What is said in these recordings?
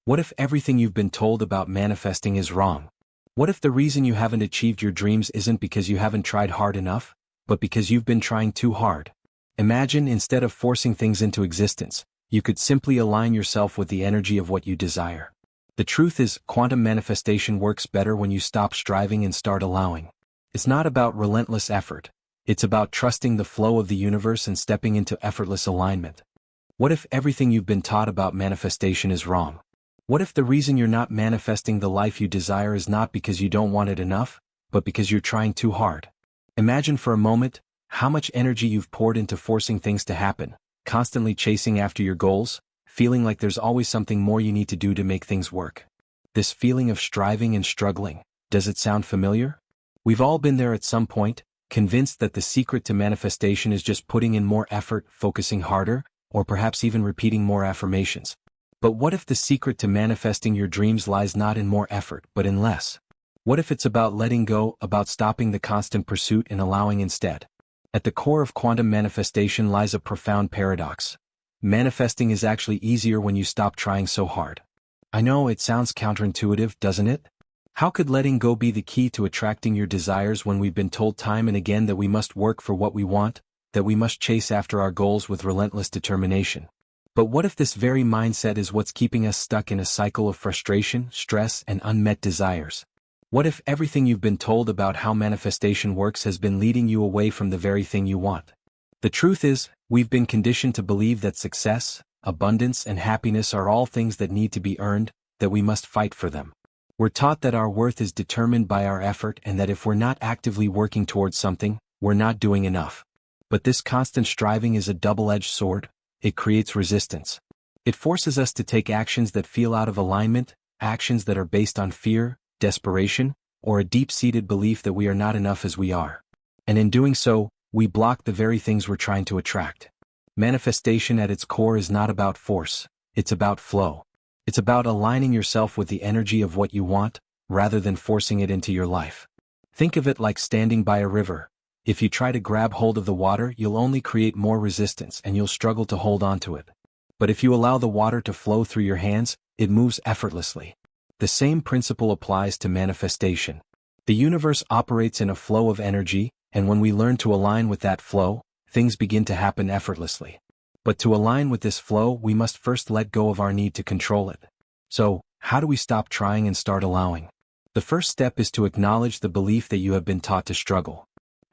What if everything you've been told about manifesting is wrong? What if the reason you haven't achieved your dreams isn't because you haven't tried hard enough, but because you've been trying too hard? Imagine, instead of forcing things into existence, you could simply align yourself with the energy of what you desire. The truth is, quantum manifestation works better when you stop striving and start allowing. It's not about relentless effort. It's about trusting the flow of the universe and stepping into effortless alignment. What if everything you've been taught about manifestation is wrong? What if the reason you're not manifesting the life you desire is not because you don't want it enough, but because you're trying too hard? Imagine for a moment how much energy you've poured into forcing things to happen, constantly chasing after your goals, feeling like there's always something more you need to do to make things work. This feeling of striving and struggling, does it sound familiar? We've all been there at some point, convinced that the secret to manifestation is just putting in more effort, focusing harder, or perhaps even repeating more affirmations. But what if the secret to manifesting your dreams lies not in more effort, but in less? What if it's about letting go, about stopping the constant pursuit and allowing instead? At the core of quantum manifestation lies a profound paradox. Manifesting is actually easier when you stop trying so hard. I know it sounds counterintuitive, doesn't it? How could letting go be the key to attracting your desires when we've been told time and again that we must work for what we want, that we must chase after our goals with relentless determination? But what if this very mindset is what's keeping us stuck in a cycle of frustration, stress, and unmet desires? What if everything you've been told about how manifestation works has been leading you away from the very thing you want? The truth is, we've been conditioned to believe that success, abundance, and happiness are all things that need to be earned, that we must fight for them. We're taught that our worth is determined by our effort and that if we're not actively working towards something, we're not doing enough. But this constant striving is a double-edged sword. It creates resistance. It forces us to take actions that feel out of alignment, actions that are based on fear, desperation, or a deep-seated belief that we are not enough as we are. And in doing so, we block the very things we're trying to attract. Manifestation at its core is not about force, it's about flow. It's about aligning yourself with the energy of what you want, rather than forcing it into your life. Think of it like standing by a river. If you try to grab hold of the water, you'll only create more resistance and you'll struggle to hold on to it. But if you allow the water to flow through your hands, it moves effortlessly. The same principle applies to manifestation. The universe operates in a flow of energy, and when we learn to align with that flow, things begin to happen effortlessly. But to align with this flow, we must first let go of our need to control it. So, how do we stop trying and start allowing? The first step is to acknowledge the belief that you have been taught to struggle.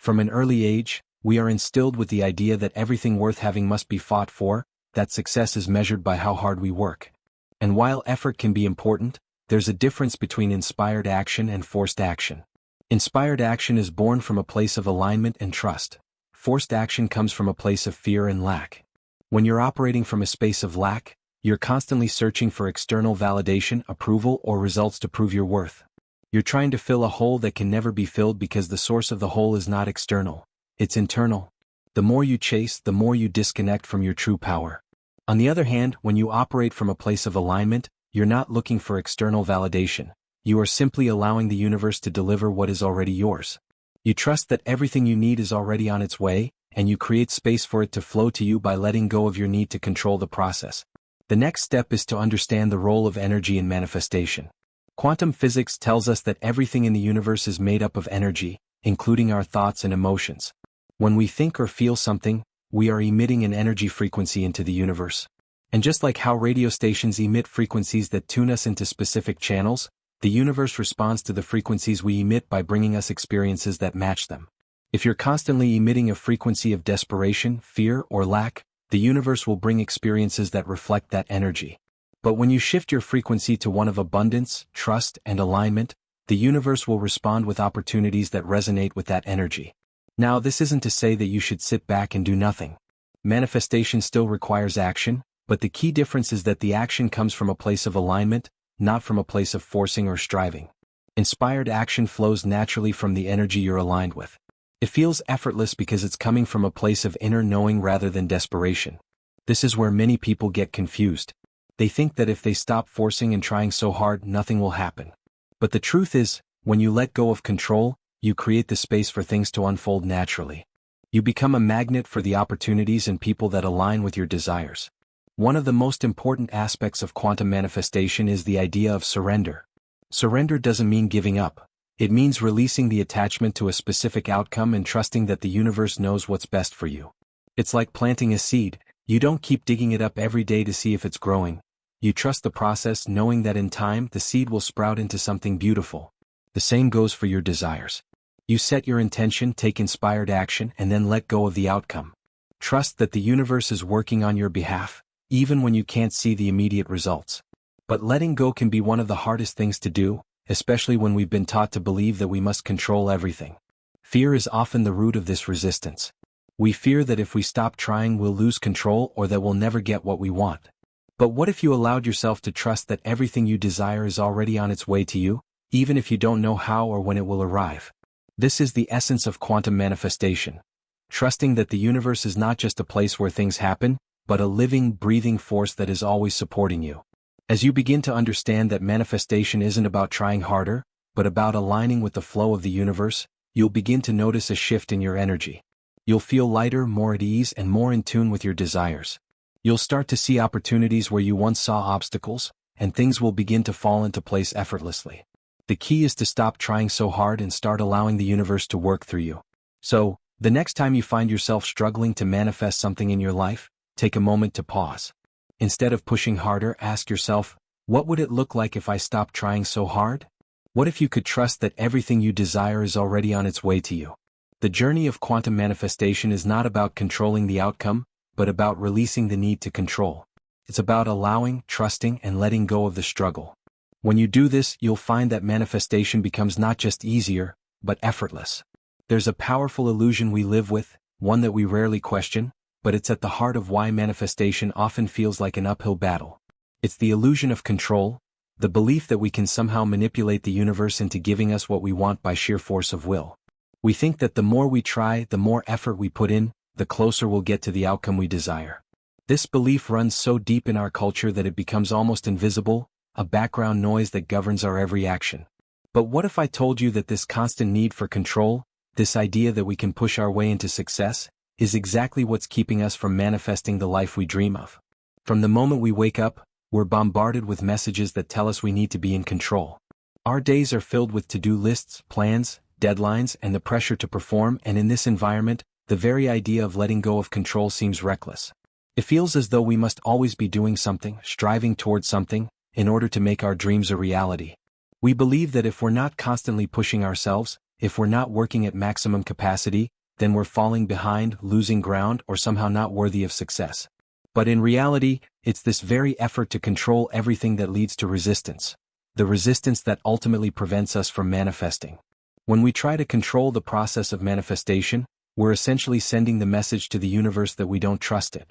From an early age, we are instilled with the idea that everything worth having must be fought for, that success is measured by how hard we work. And while effort can be important, there's a difference between inspired action and forced action. Inspired action is born from a place of alignment and trust. Forced action comes from a place of fear and lack. When you're operating from a space of lack, you're constantly searching for external validation, approval, or results to prove your worth. You're trying to fill a hole that can never be filled because the source of the hole is not external, it's internal. The more you chase, the more you disconnect from your true power. On the other hand, when you operate from a place of alignment, you're not looking for external validation. You are simply allowing the universe to deliver what is already yours. You trust that everything you need is already on its way, and you create space for it to flow to you by letting go of your need to control the process. The next step is to understand the role of energy in manifestation. Quantum physics tells us that everything in the universe is made up of energy, including our thoughts and emotions. When we think or feel something, we are emitting an energy frequency into the universe. And just like how radio stations emit frequencies that tune us into specific channels, the universe responds to the frequencies we emit by bringing us experiences that match them. If you're constantly emitting a frequency of desperation, fear, or lack, the universe will bring experiences that reflect that energy. But when you shift your frequency to one of abundance, trust, and alignment, the universe will respond with opportunities that resonate with that energy. Now, this isn't to say that you should sit back and do nothing. Manifestation still requires action, but the key difference is that the action comes from a place of alignment, not from a place of forcing or striving. Inspired action flows naturally from the energy you're aligned with. It feels effortless because it's coming from a place of inner knowing rather than desperation. This is where many people get confused. They think that if they stop forcing and trying so hard, nothing will happen. But the truth is, when you let go of control, you create the space for things to unfold naturally. You become a magnet for the opportunities and people that align with your desires. One of the most important aspects of quantum manifestation is the idea of surrender. Surrender doesn't mean giving up. It means releasing the attachment to a specific outcome and trusting that the universe knows what's best for you. It's like planting a seed. You don't keep digging it up every day to see if it's growing. You trust the process, knowing that in time the seed will sprout into something beautiful. The same goes for your desires. You set your intention, take inspired action, and then let go of the outcome. Trust that the universe is working on your behalf, even when you can't see the immediate results. But letting go can be one of the hardest things to do, especially when we've been taught to believe that we must control everything. Fear is often the root of this resistance. We fear that if we stop trying we'll lose control or that we'll never get what we want. But what if you allowed yourself to trust that everything you desire is already on its way to you, even if you don't know how or when it will arrive? This is the essence of quantum manifestation. Trusting that the universe is not just a place where things happen, but a living, breathing force that is always supporting you. As you begin to understand that manifestation isn't about trying harder, but about aligning with the flow of the universe, you'll begin to notice a shift in your energy. You'll feel lighter, more at ease, and more in tune with your desires. You'll start to see opportunities where you once saw obstacles, and things will begin to fall into place effortlessly. The key is to stop trying so hard and start allowing the universe to work through you. So, the next time you find yourself struggling to manifest something in your life, take a moment to pause. Instead of pushing harder, ask yourself, what would it look like if I stopped trying so hard? What if you could trust that everything you desire is already on its way to you? The journey of quantum manifestation is not about controlling the outcome, but about releasing the need to control. It's about allowing, trusting, and letting go of the struggle. When you do this, you'll find that manifestation becomes not just easier, but effortless. There's a powerful illusion we live with, one that we rarely question, but it's at the heart of why manifestation often feels like an uphill battle. It's the illusion of control, the belief that we can somehow manipulate the universe into giving us what we want by sheer force of will. We think that the more we try, the more effort we put in, the closer we'll get to the outcome we desire. This belief runs so deep in our culture that it becomes almost invisible, a background noise that governs our every action. But what if I told you that this constant need for control, this idea that we can push our way into success, is exactly what's keeping us from manifesting the life we dream of? From the moment we wake up, we're bombarded with messages that tell us we need to be in control. Our days are filled with to-do lists, plans, deadlines, and the pressure to perform, and in this environment, the very idea of letting go of control seems reckless. It feels as though we must always be doing something, striving towards something, in order to make our dreams a reality. We believe that if we're not constantly pushing ourselves, if we're not working at maximum capacity, then we're falling behind, losing ground, or somehow not worthy of success. But in reality, it's this very effort to control everything that leads to resistance. The resistance that ultimately prevents us from manifesting. When we try to control the process of manifestation, we're essentially sending the message to the universe that we don't trust it.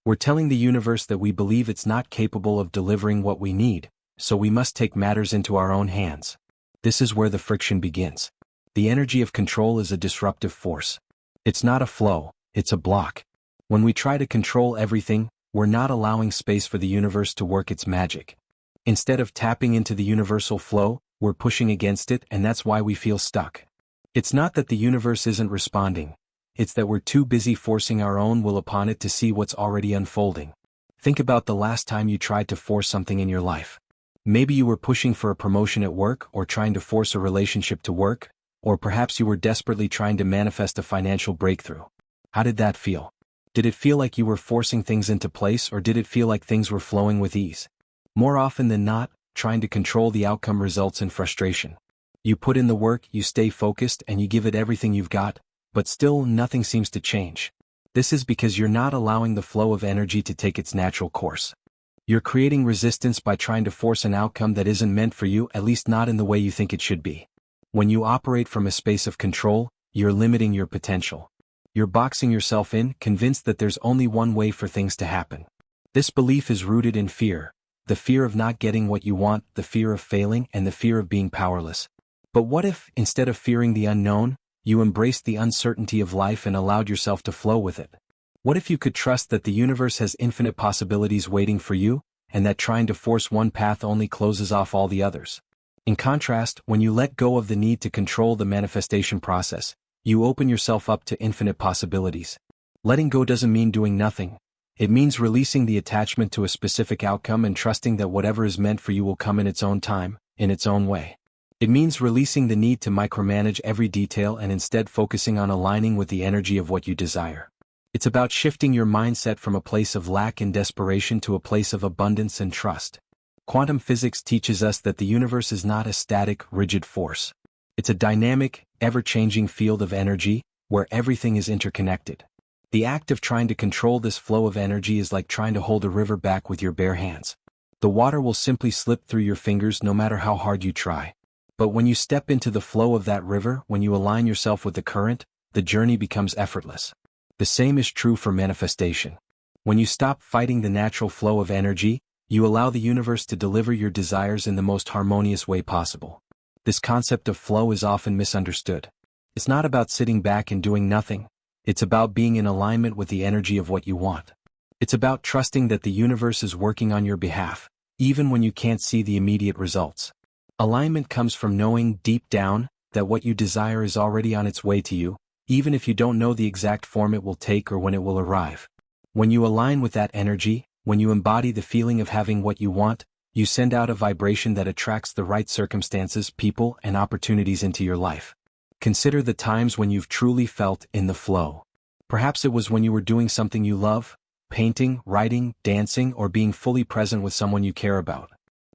We're telling the universe that we believe it's not capable of delivering what we need, so we must take matters into our own hands. This is where the friction begins. The energy of control is a disruptive force. It's not a flow, it's a block. When we try to control everything, we're not allowing space for the universe to work its magic. Instead of tapping into the universal flow, we're pushing against it, and that's why we feel stuck. It's not that the universe isn't responding. It's that we're too busy forcing our own will upon it to see what's already unfolding. Think about the last time you tried to force something in your life. Maybe you were pushing for a promotion at work, or trying to force a relationship to work, or perhaps you were desperately trying to manifest a financial breakthrough. How did that feel? Did it feel like you were forcing things into place, or did it feel like things were flowing with ease? More often than not, trying to control the outcome results in frustration. You put in the work, you stay focused, and you give it everything you've got, but still nothing seems to change. This is because you're not allowing the flow of energy to take its natural course. You're creating resistance by trying to force an outcome that isn't meant for you, at least not in the way you think it should be. When you operate from a space of control, you're limiting your potential. You're boxing yourself in, convinced that there's only one way for things to happen. This belief is rooted in fear, the fear of not getting what you want, the fear of failing, and the fear of being powerless. But what if, instead of fearing the unknown, you embraced the uncertainty of life and allowed yourself to flow with it? What if you could trust that the universe has infinite possibilities waiting for you, and that trying to force one path only closes off all the others? In contrast, when you let go of the need to control the manifestation process, you open yourself up to infinite possibilities. Letting go doesn't mean doing nothing. It means releasing the attachment to a specific outcome and trusting that whatever is meant for you will come in its own time, in its own way. It means releasing the need to micromanage every detail and instead focusing on aligning with the energy of what you desire. It's about shifting your mindset from a place of lack and desperation to a place of abundance and trust. Quantum physics teaches us that the universe is not a static, rigid force. It's a dynamic, ever-changing field of energy, where everything is interconnected. The act of trying to control this flow of energy is like trying to hold a river back with your bare hands. The water will simply slip through your fingers no matter how hard you try. But when you step into the flow of that river, when you align yourself with the current, the journey becomes effortless. The same is true for manifestation. When you stop fighting the natural flow of energy, you allow the universe to deliver your desires in the most harmonious way possible. This concept of flow is often misunderstood. It's not about sitting back and doing nothing. It's about being in alignment with the energy of what you want. It's about trusting that the universe is working on your behalf, even when you can't see the immediate results. Alignment comes from knowing deep down that what you desire is already on its way to you, even if you don't know the exact form it will take or when it will arrive. When you align with that energy, when you embody the feeling of having what you want, you send out a vibration that attracts the right circumstances, people, and opportunities into your life. Consider the times when you've truly felt in the flow. Perhaps it was when you were doing something you love, painting, writing, dancing, or being fully present with someone you care about.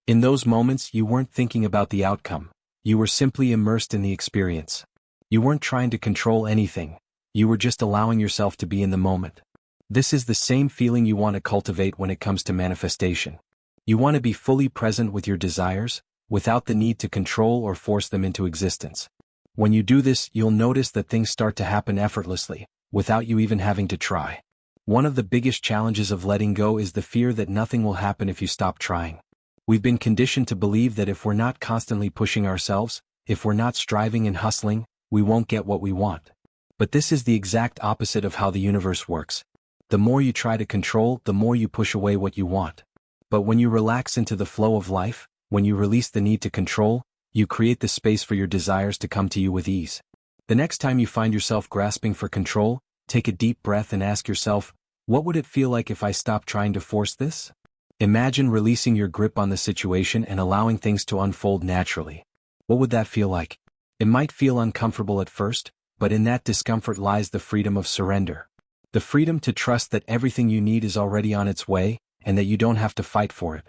In those moments, you weren't thinking about the outcome. You were simply immersed in the experience. You weren't trying to control anything. You were just allowing yourself to be in the moment. This is the same feeling you want to cultivate when it comes to manifestation. You want to be fully present with your desires, without the need to control or force them into existence. When you do this, you'll notice that things start to happen effortlessly, without you even having to try. One of the biggest challenges of letting go is the fear that nothing will happen if you stop trying. We've been conditioned to believe that if we're not constantly pushing ourselves, if we're not striving and hustling, we won't get what we want. But this is the exact opposite of how the universe works. The more you try to control, the more you push away what you want. But when you relax into the flow of life, when you release the need to control, you create the space for your desires to come to you with ease. The next time you find yourself grasping for control, take a deep breath and ask yourself, what would it feel like if I stopped trying to force this? Imagine releasing your grip on the situation and allowing things to unfold naturally. What would that feel like? It might feel uncomfortable at first, but in that discomfort lies the freedom of surrender. The freedom to trust that everything you need is already on its way, and that you don't have to fight for it.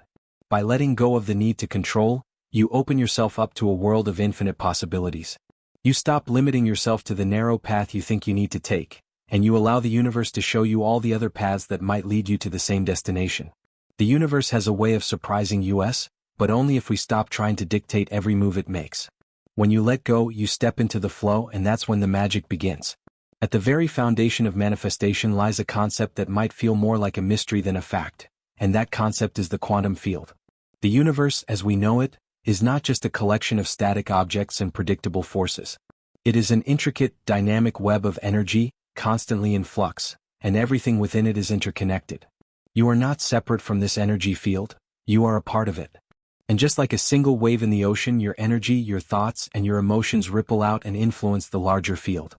By letting go of the need to control, you open yourself up to a world of infinite possibilities. You stop limiting yourself to the narrow path you think you need to take, and you allow the universe to show you all the other paths that might lead you to the same destination. The universe has a way of surprising us, but only if we stop trying to dictate every move it makes. When you let go, you step into the flow, and that's when the magic begins. At the very foundation of manifestation lies a concept that might feel more like a mystery than a fact, and that concept is the quantum field. The universe, as we know it, is not just a collection of static objects and predictable forces. It is an intricate, dynamic web of energy, constantly in flux, and everything within it is interconnected. You are not separate from this energy field, you are a part of it. And just like a single wave in the ocean, your energy, your thoughts, and your emotions ripple out and influence the larger field.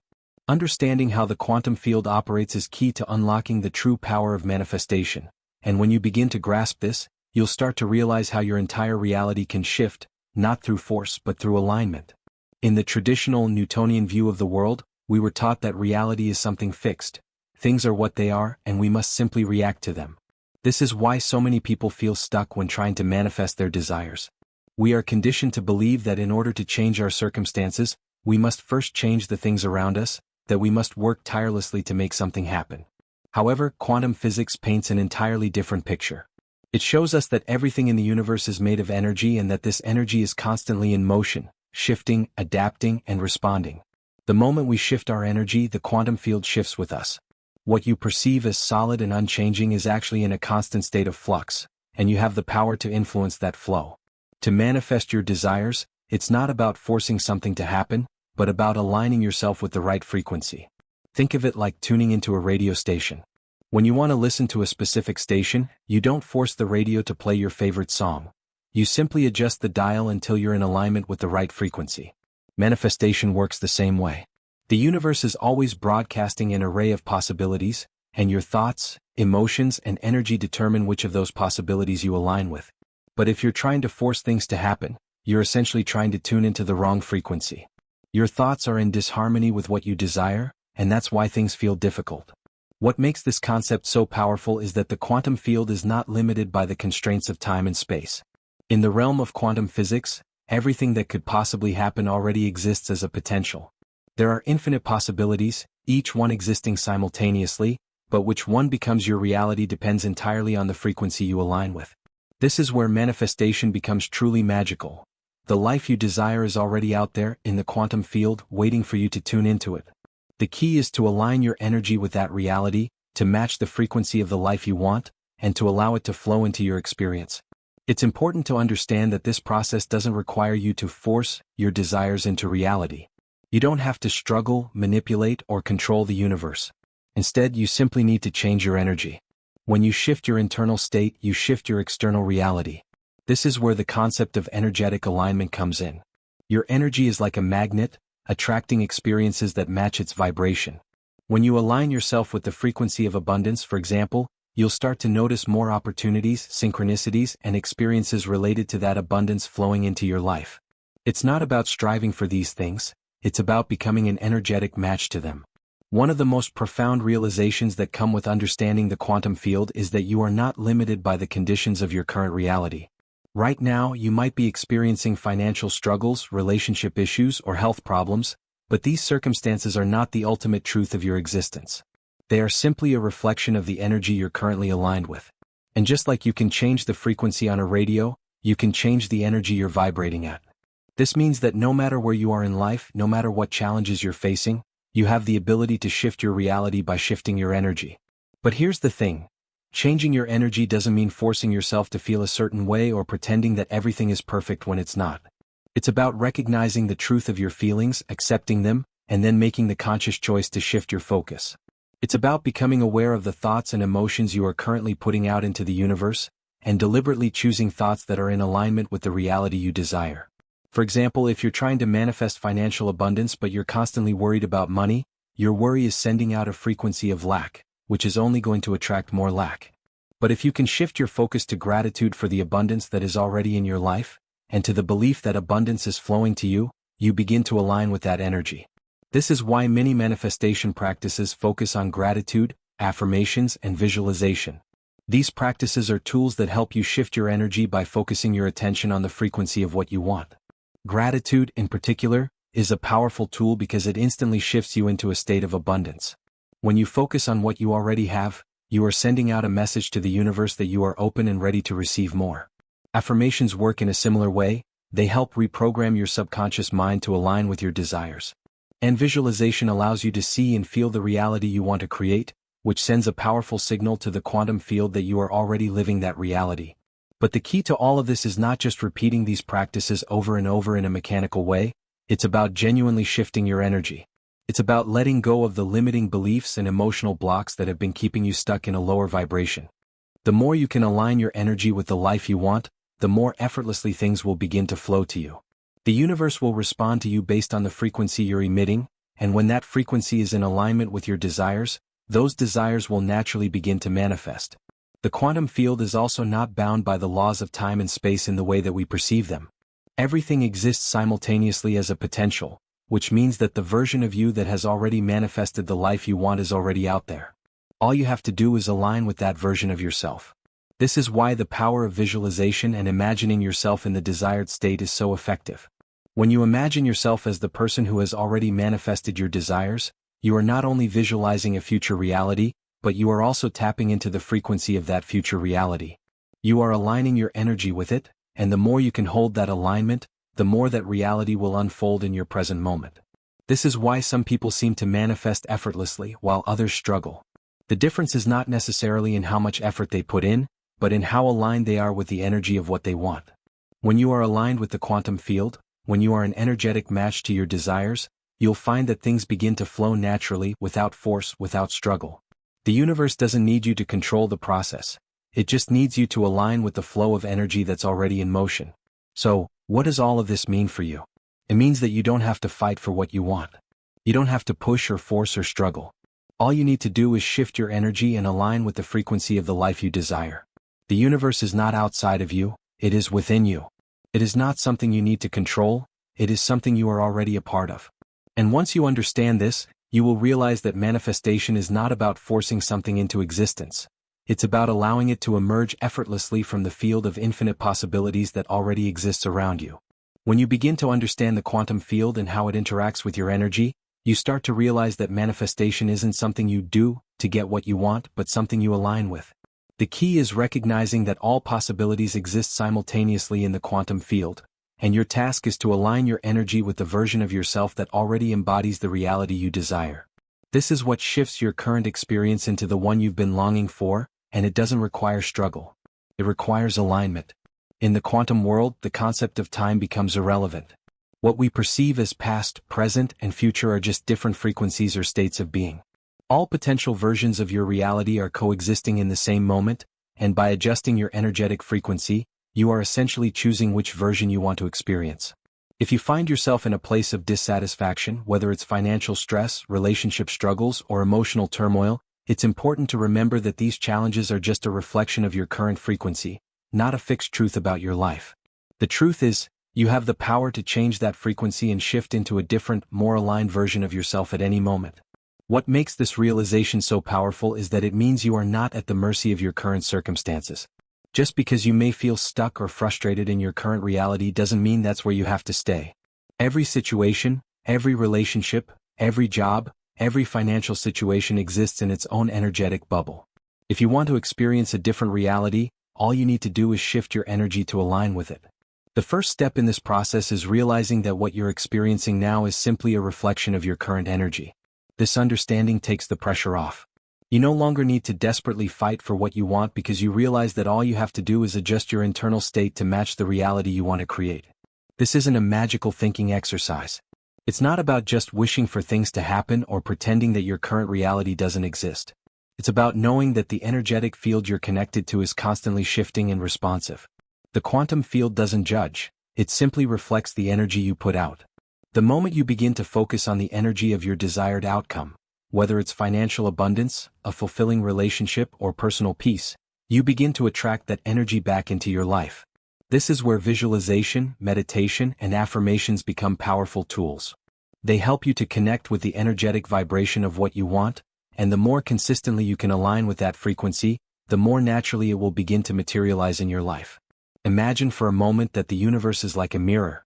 Understanding how the quantum field operates is key to unlocking the true power of manifestation, and when you begin to grasp this, you'll start to realize how your entire reality can shift, not through force but through alignment. In the traditional Newtonian view of the world, we were taught that reality is something fixed. Things are what they are, and we must simply react to them. This is why so many people feel stuck when trying to manifest their desires. We are conditioned to believe that in order to change our circumstances, we must first change the things around us, that we must work tirelessly to make something happen. However, quantum physics paints an entirely different picture. It shows us that everything in the universe is made of energy and that this energy is constantly in motion, shifting, adapting, and responding. The moment we shift our energy, the quantum field shifts with us. What you perceive as solid and unchanging is actually in a constant state of flux, and you have the power to influence that flow. To manifest your desires, it's not about forcing something to happen, but about aligning yourself with the right frequency. Think of it like tuning into a radio station. When you want to listen to a specific station, you don't force the radio to play your favorite song. You simply adjust the dial until you're in alignment with the right frequency. Manifestation works the same way. The universe is always broadcasting an array of possibilities, and your thoughts, emotions, and energy determine which of those possibilities you align with. But if you're trying to force things to happen, you're essentially trying to tune into the wrong frequency. Your thoughts are in disharmony with what you desire, and that's why things feel difficult. What makes this concept so powerful is that the quantum field is not limited by the constraints of time and space. In the realm of quantum physics, everything that could possibly happen already exists as a potential. There are infinite possibilities, each one existing simultaneously, but which one becomes your reality depends entirely on the frequency you align with. This is where manifestation becomes truly magical. The life you desire is already out there, in the quantum field, waiting for you to tune into it. The key is to align your energy with that reality, to match the frequency of the life you want, and to allow it to flow into your experience. It's important to understand that this process doesn't require you to force your desires into reality. You don't have to struggle, manipulate, or control the universe. Instead, you simply need to change your energy. When you shift your internal state, you shift your external reality. This is where the concept of energetic alignment comes in. Your energy is like a magnet, attracting experiences that match its vibration. When you align yourself with the frequency of abundance, for example, you'll start to notice more opportunities, synchronicities, and experiences related to that abundance flowing into your life. It's not about striving for these things, it's about becoming an energetic match to them. One of the most profound realizations that come with understanding the quantum field is that you are not limited by the conditions of your current reality. Right now, you might be experiencing financial struggles, relationship issues, or health problems, but these circumstances are not the ultimate truth of your existence. They are simply a reflection of the energy you're currently aligned with. And just like you can change the frequency on a radio, you can change the energy you're vibrating at. This means that no matter where you are in life, no matter what challenges you're facing, you have the ability to shift your reality by shifting your energy. But here's the thing. Changing your energy doesn't mean forcing yourself to feel a certain way or pretending that everything is perfect when it's not. It's about recognizing the truth of your feelings, accepting them, and then making the conscious choice to shift your focus. It's about becoming aware of the thoughts and emotions you are currently putting out into the universe, and deliberately choosing thoughts that are in alignment with the reality you desire. For example, if you're trying to manifest financial abundance but you're constantly worried about money, your worry is sending out a frequency of lack, which is only going to attract more lack. But if you can shift your focus to gratitude for the abundance that is already in your life, and to the belief that abundance is flowing to you, you begin to align with that energy. This is why many manifestation practices focus on gratitude, affirmations, and visualization. These practices are tools that help you shift your energy by focusing your attention on the frequency of what you want. Gratitude, in particular, is a powerful tool because it instantly shifts you into a state of abundance. When you focus on what you already have, you are sending out a message to the universe that you are open and ready to receive more. Affirmations work in a similar way. They help reprogram your subconscious mind to align with your desires. And visualization allows you to see and feel the reality you want to create, which sends a powerful signal to the quantum field that you are already living that reality. But the key to all of this is not just repeating these practices over and over in a mechanical way, it's about genuinely shifting your energy. It's about letting go of the limiting beliefs and emotional blocks that have been keeping you stuck in a lower vibration. The more you can align your energy with the life you want, the more effortlessly things will begin to flow to you. The universe will respond to you based on the frequency you're emitting, and when that frequency is in alignment with your desires, those desires will naturally begin to manifest. The quantum field is also not bound by the laws of time and space in the way that we perceive them. Everything exists simultaneously as a potential, which means that the version of you that has already manifested the life you want is already out there. All you have to do is align with that version of yourself. This is why the power of visualization and imagining yourself in the desired state is so effective. When you imagine yourself as the person who has already manifested your desires, you are not only visualizing a future reality, but you are also tapping into the frequency of that future reality. You are aligning your energy with it, and the more you can hold that alignment, the more that reality will unfold in your present moment. This is why some people seem to manifest effortlessly while others struggle. The difference is not necessarily in how much effort they put in, but in how aligned they are with the energy of what they want. When you are aligned with the quantum field, when you are an energetic match to your desires, you'll find that things begin to flow naturally, without force, without struggle. The universe doesn't need you to control the process. It just needs you to align with the flow of energy that's already in motion. So, what does all of this mean for you? It means that you don't have to fight for what you want. You don't have to push or force or struggle. All you need to do is shift your energy and align with the frequency of the life you desire. The universe is not outside of you, it is within you. It is not something you need to control, it is something you are already a part of. And once you understand this, you will realize that manifestation is not about forcing something into existence. It's about allowing it to emerge effortlessly from the field of infinite possibilities that already exists around you. When you begin to understand the quantum field and how it interacts with your energy, you start to realize that manifestation isn't something you do to get what you want, but something you align with. The key is recognizing that all possibilities exist simultaneously in the quantum field, and your task is to align your energy with the version of yourself that already embodies the reality you desire. This is what shifts your current experience into the one you've been longing for, and it doesn't require struggle. It requires alignment. In the quantum world, the concept of time becomes irrelevant. What we perceive as past, present, and future are just different frequencies or states of being. All potential versions of your reality are coexisting in the same moment, and by adjusting your energetic frequency, you are essentially choosing which version you want to experience. If you find yourself in a place of dissatisfaction, whether it's financial stress, relationship struggles, or emotional turmoil, it's important to remember that these challenges are just a reflection of your current frequency, not a fixed truth about your life. The truth is, you have the power to change that frequency and shift into a different, more aligned version of yourself at any moment. What makes this realization so powerful is that it means you are not at the mercy of your current circumstances. Just because you may feel stuck or frustrated in your current reality doesn't mean that's where you have to stay. Every situation, every relationship, every job, every financial situation exists in its own energetic bubble. If you want to experience a different reality, all you need to do is shift your energy to align with it. The first step in this process is realizing that what you're experiencing now is simply a reflection of your current energy. This understanding takes the pressure off. You no longer need to desperately fight for what you want because you realize that all you have to do is adjust your internal state to match the reality you want to create. This isn't a magical thinking exercise. It's not about just wishing for things to happen or pretending that your current reality doesn't exist. It's about knowing that the energetic field you're connected to is constantly shifting and responsive. The quantum field doesn't judge, it simply reflects the energy you put out. The moment you begin to focus on the energy of your desired outcome, whether it's financial abundance, a fulfilling relationship, or personal peace, you begin to attract that energy back into your life. This is where visualization, meditation, and affirmations become powerful tools. They help you to connect with the energetic vibration of what you want, and the more consistently you can align with that frequency, the more naturally it will begin to materialize in your life. Imagine for a moment that the universe is like a mirror,